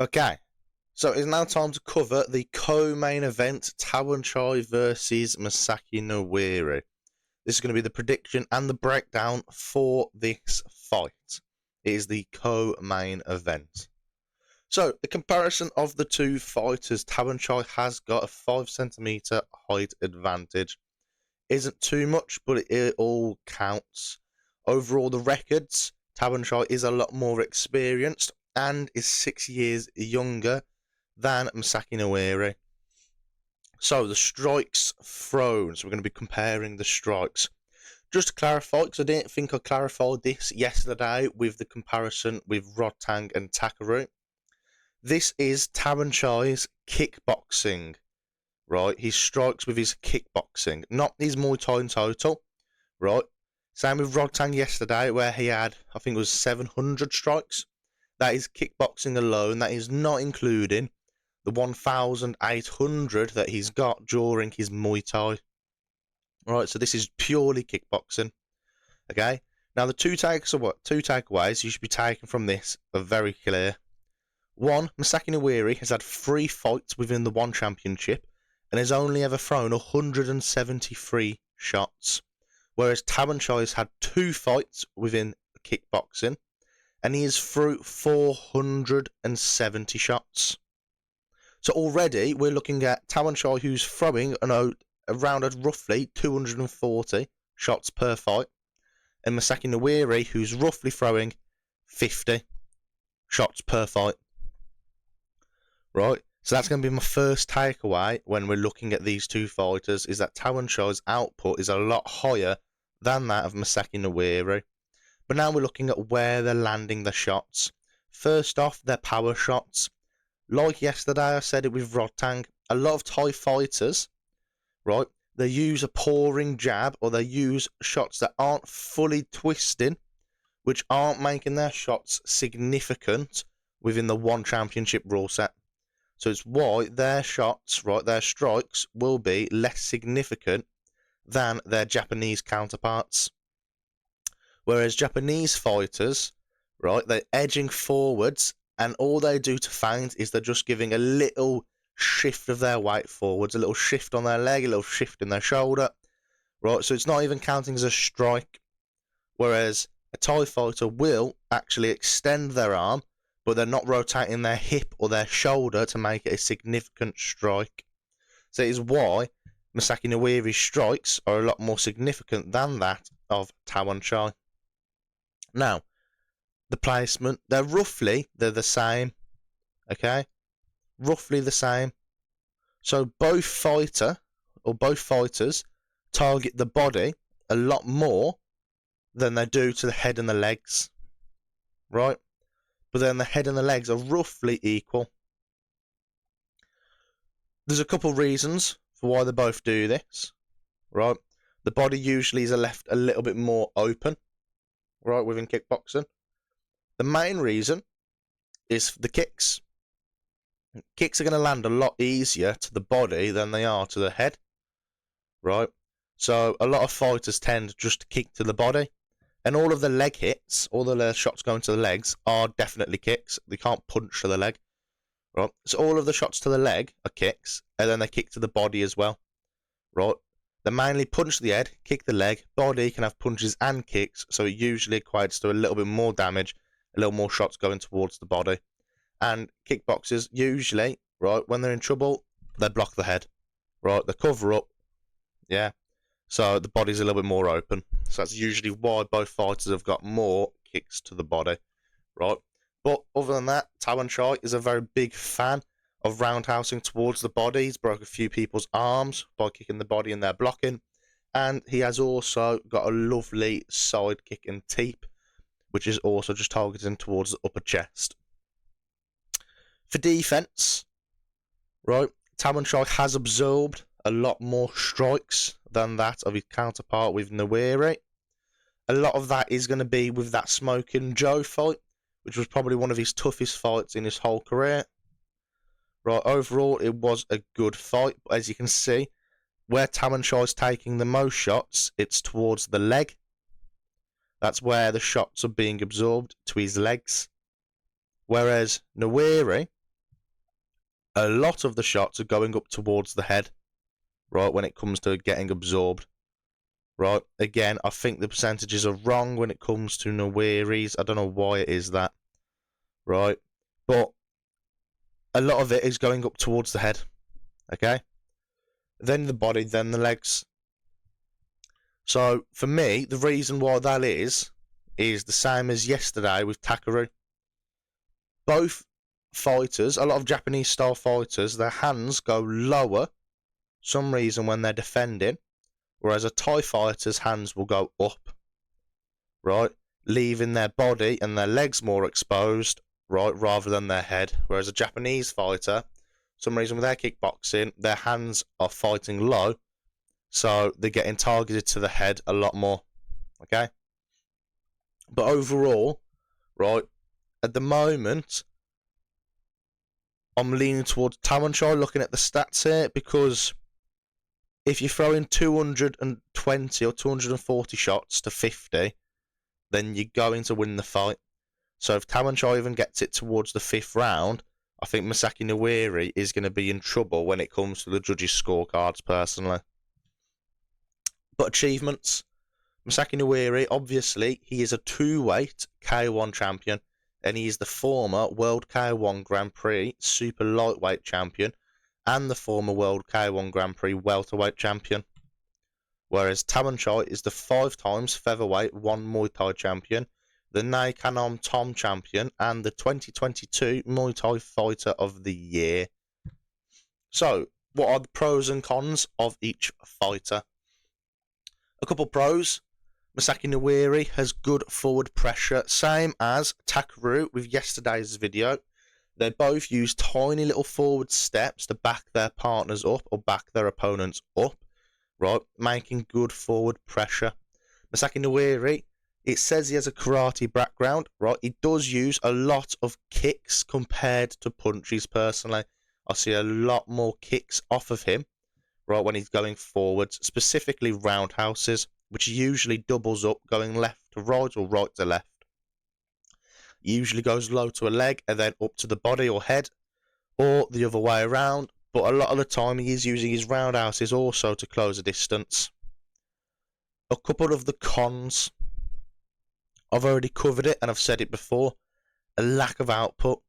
Okay, so it's now time to cover the co-main event, Tawanchai versus Masaaki Neri. This is going to be the prediction and the breakdown for this fight. It is the co-main event. So, the comparison of the two fighters, Tawanchai has got a 5cm height advantage. Isn't too much, but it all counts. Overall, the records, Tawanchai is a lot more experienced and is 6 years younger than Masaaki Neri. So the strikes thrown. So we're going to be comparing the strikes. Just to clarify, because I didn't think I clarified this yesterday with the comparison with Rodtang and Takaru. This is Tawanchai's kickboxing, right? He strikes with his kickboxing, not his Muay Thai in total, right? Same with Rodtang yesterday, where he had, I think it was 700 strikes. That is kickboxing alone. That is not including the 1,800 that he's got during his Muay Thai. Right, so this is purely kickboxing. Okay, now the two takeaways you should be taking from this are very clear. One, Masaaki Neri has had 3 fights within the One Championship and has only ever thrown 173 shots, whereas Tawanchai has had 2 fights within kickboxing and he is through 470 shots. So already we're looking at Tawanchai, who's throwing around at roughly 240 shots per fight, and Masaaki Neri, who's roughly throwing 50 shots per fight. Right, so that's going to be my first takeaway when we're looking at these two fighters, is that Tawanchai's output is a lot higher than that of Masaaki Neri. But now we're looking at where they're landing the shots. First off, their power shots. Like yesterday, I said it with Rodtang, a lot of Thai fighters, right, they use a pouring jab, or they use shots that aren't fully twisting, which aren't making their shots significant within the One Championship rule set. So it's why their shots, right, their strikes will be less significant than their Japanese counterparts. Whereas Japanese fighters, right, they're edging forwards, and all they do to feint is they're just giving a little shift of their weight forwards, a little shift on their leg, a little shift in their shoulder, right? So it's not even counting as a strike. Whereas a Thai fighter will actually extend their arm, but they're not rotating their hip or their shoulder to make it a significant strike. So it is why Masaaki Neri's strikes are a lot more significant than that of Tawanchai. Now, the placement, they're the same, okay? Roughly the same. So both fighters target the body a lot more than they do to the head and the legs, right? But then the head and the legs are roughly equal. There's a couple reasons for why they both do this, right? The body usually is left a little bit more open, right, within kickboxing. The main reason is the kicks. Kicks are going to land a lot easier to the body than they are to the head, right? So a lot of fighters tend just to kick to the body, and all of the leg hits, all the shots going to the legs are definitely kicks. They can't punch to the leg, right? So all of the shots to the leg are kicks, and then they kick to the body as well, right? They mainly punch the head, kick the leg. Body can have punches and kicks, so it usually equates to a little bit more damage, a little more shots going towards the body. And kickboxers usually, right, when they're in trouble, they block the head, right? They cover up, yeah. So the body's a little bit more open. So that's usually why both fighters have got more kicks to the body, right? But other than that, Tawanchai is a very big fan of roundhousing towards the body. He's broke a few people's arms by kicking the body and they're blocking. And he has also got a lovely side kick and teep, which is also just targeting towards the upper chest. For defense, right, Tawanchai has absorbed a lot more strikes than that of his counterpart with Noiri. A lot of that is going to be with that Smoking Joe fight, which was probably one of his toughest fights in his whole career. Right, overall, it was a good fight. But as you can see, where Tawanchai's taking the most shots, it's towards the leg. That's where the shots are being absorbed, to his legs. Whereas Noiri, A lot of the shots are going up towards the head, right, when it comes to getting absorbed. Right, again, I think the percentages are wrong when it comes to Noiri's. I don't know why it is that, right? But a lot of it is going up towards the head, okay? Then the body, then the legs. So, for me, the reason why that is the same as yesterday with Takaru. Both fighters, a lot of Japanese style fighters, their hands go lower some reason when they're defending, whereas a Thai fighter's hands will go up, right, leaving their body and their legs more exposed, right, rather than their head. Whereas a Japanese fighter, some reason with their kickboxing, their hands are fighting low, so they're getting targeted to the head a lot more, okay? But overall, right, at the moment, I'm leaning towards Tawanchai looking at the stats here, because if you throw in 220 or 240 shots to 50, then you're going to win the fight. So if Tawanchai even gets it towards the 5th round, I think Masaaki Neri is going to be in trouble when it comes to the judges' scorecards, personally. But achievements. Masaaki Neri, obviously, he is a 2-weight K1 champion, and he is the former World K1 Grand Prix Super Lightweight champion and the former World K1 Grand Prix Welterweight champion. Whereas Tawanchai is the 5 times Featherweight 1 Muay Thai champion, the Nai Kanom Tom champion, and the 2022 Muay Thai Fighter of the Year. So, what are the pros and cons of each fighter? A couple pros. Masaaki Neri has good forward pressure, same as Takaru with yesterday's video. They both use tiny little forward steps to back their partners up or back their opponents up, right, making good forward pressure. Masaaki Neri, it says he has a karate background, right? He does use a lot of kicks compared to punches, personally. I see a lot more kicks off of him, right, when he's going forwards, specifically roundhouses, which usually doubles up going left to right or right to left. Usually goes low to a leg and then up to the body or head, or the other way around, but a lot of the time he is using his roundhouses also to close a distance. A couple of the cons, I've already covered it and I've said it before, a lack of output.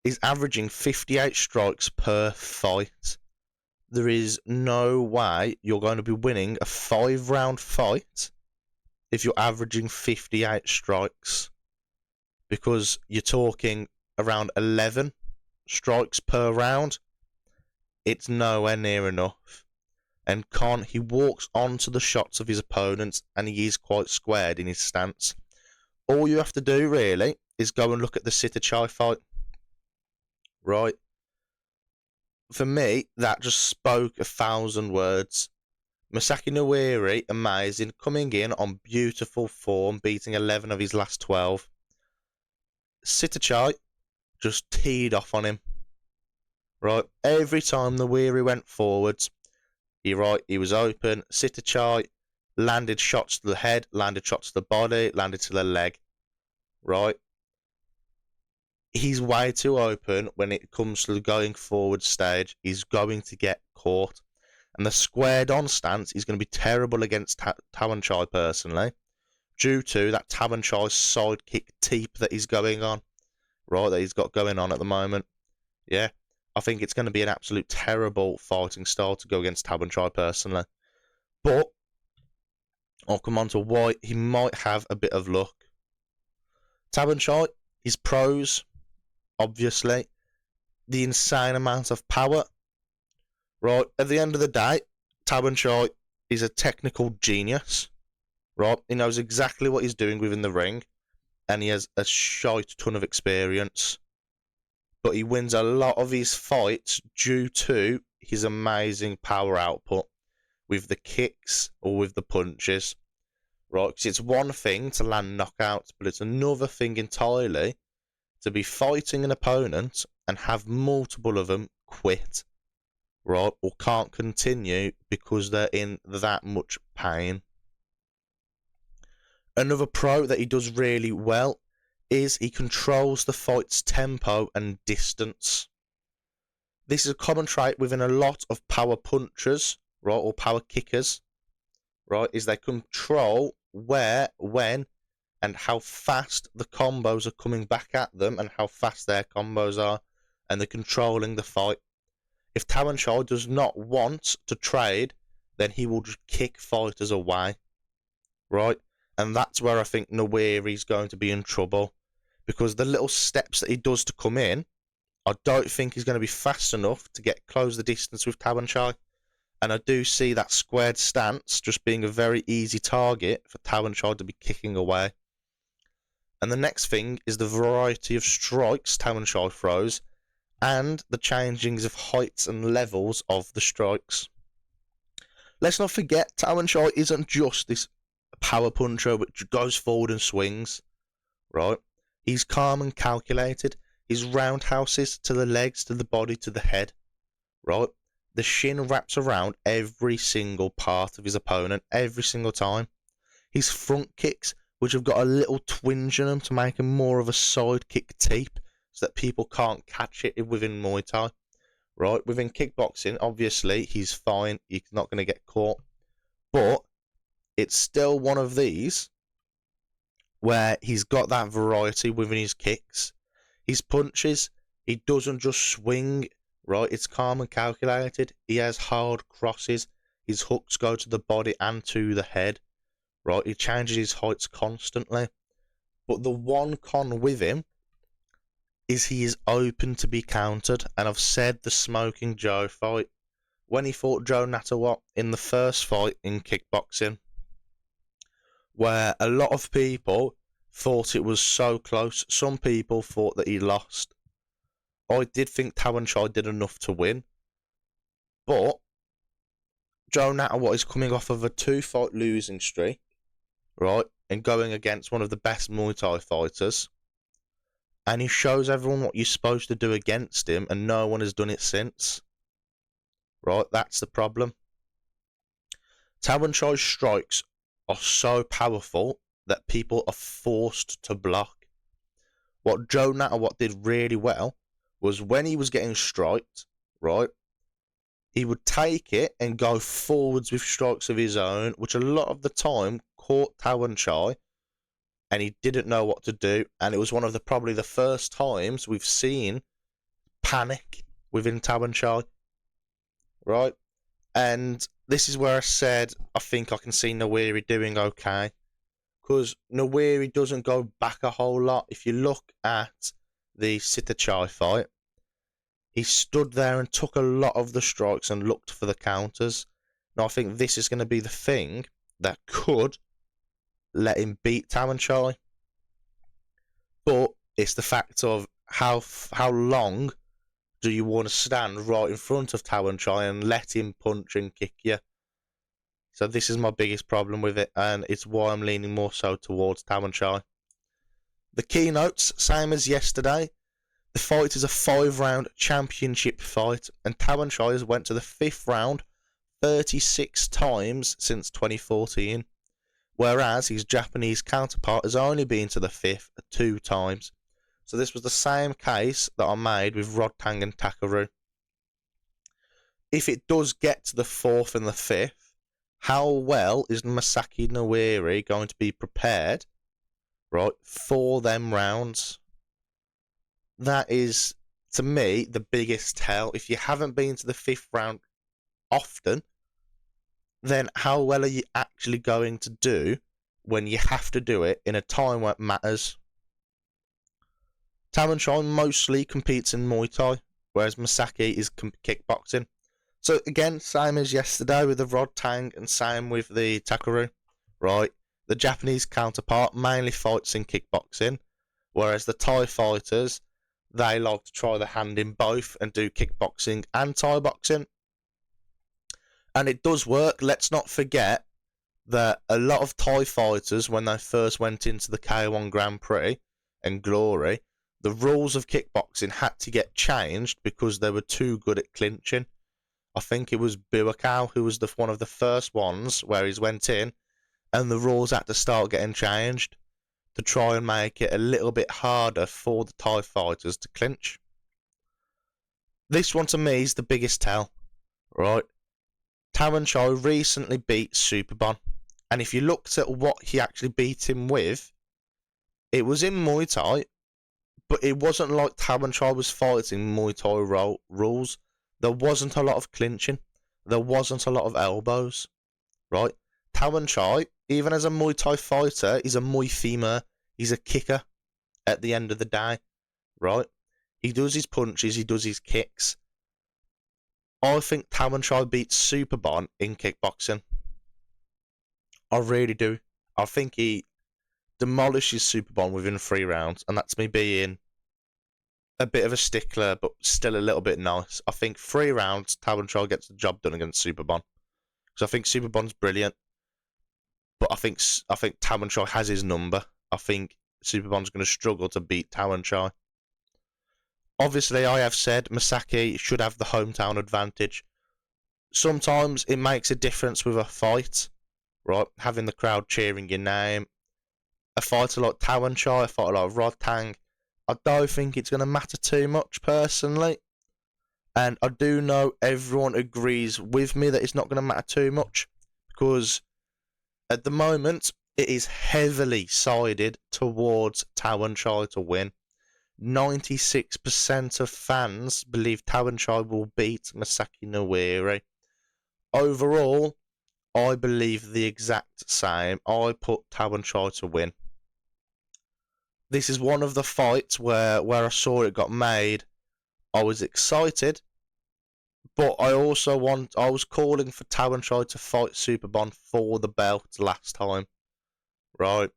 He's averaging 58 strikes per fight. There is no way you're going to be winning a 5-round fight if you're averaging 58 strikes, because you're talking around 11 strikes per round. It's nowhere near enough. And he walks onto the shots of his opponents, and he is quite squared in his stance. All you have to do, really, is go and look at the Tawanchai fight. Right? For me, that just spoke 1,000 words. Masaaki Neri, amazing, coming in on beautiful form, beating 11 of his last 12. Tawanchai just teed off on him. Right? Every time Neri went forwards, he was open. Tawanchai landed shots to the head, landed shots to the body, landed to the leg. Right? He's way too open when it comes to the going forward stage. He's going to get caught. And the squared on stance is going to be terrible against Tawanchai, personally, due to that Tawanchai sidekick teep that he's going on. Right, that he's got going on at the moment. Yeah, I think it's going to be an absolute terrible fighting style to go against Tawanchai, personally. But I'll come on to why he might have a bit of luck. Tawanchai, his pros, obviously, the insane amount of power. Right, at the end of the day, Tawanchai is a technical genius. Right, he knows exactly what he's doing within the ring, and he has a shite ton of experience. But he wins a lot of his fights due to his amazing power output with the kicks or with the punches. Right, because it's one thing to land knockouts, but it's another thing entirely to be fighting an opponent and have multiple of them quit, right, or can't continue because they're in that much pain. Another pro that he does really well is he controls the fight's tempo and distance. This is a common trait within a lot of power punchers, right, or power kickers, right, is they control where, when, and how fast the combos are coming back at them and how fast their combos are, and they're controlling the fight. If Tawanchai does not want to trade, then he will just kick fighters away, right? And that's where I think Noiri's going to be in trouble, because the little steps that he does to come in, I don't think he's going to be fast enough to get close the distance with Tawanchai. And I do see that squared stance just being a very easy target for Tawanchai to be kicking away. And the next thing is the variety of strikes Tawanchai throws and the changings of heights and levels of the strikes. Let's not forget, Tawanchai isn't just this power puncher which goes forward and swings, right? He's calm and calculated. His roundhouses to the legs, to the body, to the head, right? The shin wraps around every single part of his opponent every single time. His front kicks, which have got a little twinge in them to make him more of a side kick type, so that people can't catch it within Muay Thai, right? Within kickboxing, obviously, he's fine. He's not going to get caught. But it's still one of these where he's got that variety within his kicks. His punches, he doesn't just swing, right? It's calm and calculated. He has hard crosses. His hooks go to the body and to the head, right? He changes his heights constantly. But the one con with him is he is open to be countered. And I've said the Smoking Joe fight, when he fought Joe Natawat in the first fight in kickboxing, where a lot of people thought it was so close. Some people thought that he lost. I did think Tawanchai did enough to win. But Joe Natawat is coming off of a 2-fight losing streak, right? And going against one of the best Muay Thai fighters. And he shows everyone what you're supposed to do against him, and no one has done it since. Right? That's the problem. Tawanchai's strikes are so powerful that people are forced to block. What Joe Natawat did really well was when he was getting striked, right, he would take it and go forwards with strikes of his own, which a lot of the time caught Tawanchai, and he didn't know what to do. And it was one of the probably the first times we've seen panic within Tawanchai, right? And this is where I said I think I can see Noiri doing okay, because Noiri doesn't go back a whole lot. If you look at the Sitachai fight, he stood there and took a lot of the strikes and looked for the counters. Now I think this is going to be the thing that could let him beat Tawanchai. But it's the fact of how long do you want to stand right in front of Tawanchai and let him punch and kick you? So this is my biggest problem with it, and it's why I'm leaning more so towards Tawanchai. The keynotes, same as yesterday. The fight is a 5-round championship fight, and Tawanchai has went to the 5th round 36 times since 2014, whereas his Japanese counterpart has only been to the 5th 2 times. So this was the same case that I made with Rodtang and Takaru. If it does get to the 4th and the 5th, how well is Masaaki Neri going to be prepared, right, for them rounds? That is, to me, the biggest tell. If you haven't been to the 5th round often, then how well are you actually going to do when you have to do it in a time where it matters? Tawanchai mostly competes in Muay Thai, whereas Masaaki is kickboxing. So again, same as yesterday with the Rodtang and same with the Takaru, right? The Japanese counterpart mainly fights in kickboxing, whereas the Thai fighters, they like to try their hand in both and do kickboxing and Thai boxing. And it does work. Let's not forget that a lot of Thai fighters, when they first went into the K1 Grand Prix and Glory, the rules of kickboxing had to get changed because they were too good at clinching. I think it was Buakaw who was one of the first ones where he's went in, and the rules had to start getting changed to try and make it a little bit harder for the Thai fighters to clinch. This one to me is the biggest tell, right? Tawanchai recently beat Superbon, and if you looked at what he actually beat him with, it was in Muay Thai, but it wasn't like Tawanchai was fighting Muay Thai rules. There wasn't a lot of clinching. There wasn't a lot of elbows, right? Tawanchai, even as a Muay Thai fighter, is a Muay Femur. He's a kicker at the end of the day, right? He does his punches, he does his kicks. I think Tawanchai beats Superbon in kickboxing. I really do. I think he demolishes Superbon within 3 rounds, and that's me being a bit of a stickler, but still a little bit nice. I think 3 rounds, Tawanchai gets the job done against Superbon. Because I think Superbon's brilliant, but I think Tawanchai has his number. I think Superbon's going to struggle to beat Tawanchai. Obviously, I have said Masaaki should have the hometown advantage. Sometimes it makes a difference with a fight, right? Having the crowd cheering your name. A fighter like Tawanchai, a fighter like Rodtang, I don't think it's going to matter too much personally. And I do know everyone agrees with me that it's not going to matter too much, because at the moment it is heavily sided towards Tawanchai to win. 96% of fans believe Tawanchai will beat Masaaki Neri. Overall, I believe the exact same. I put Tawanchai to win. This is one of the fights where I saw it got made. I was excited, but I was calling for Tawanchai to fight Superbon for the belt last time, right?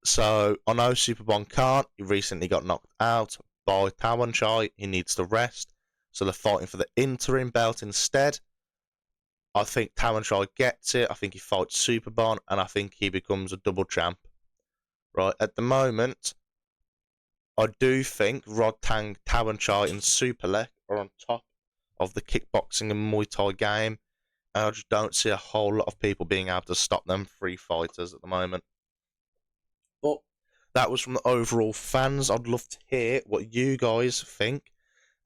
So I know Superbon can't. He recently got knocked out by Tawanchai. He needs to rest, so they're fighting for the interim belt instead. I think Tawanchai gets it. I think he fights Superbon, and I think he becomes a double champ. Right, at the moment, I do think Rodtang, Tawanchai, and Superlek are on top of the kickboxing and Muay Thai game, and I just don't see a whole lot of people being able to stop them 3 fighters at the moment. But that was from the overall fans. I'd love to hear what you guys think,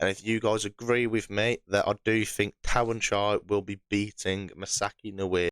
and if you guys agree with me that I do think Tawanchai will be beating Masaaki Neri.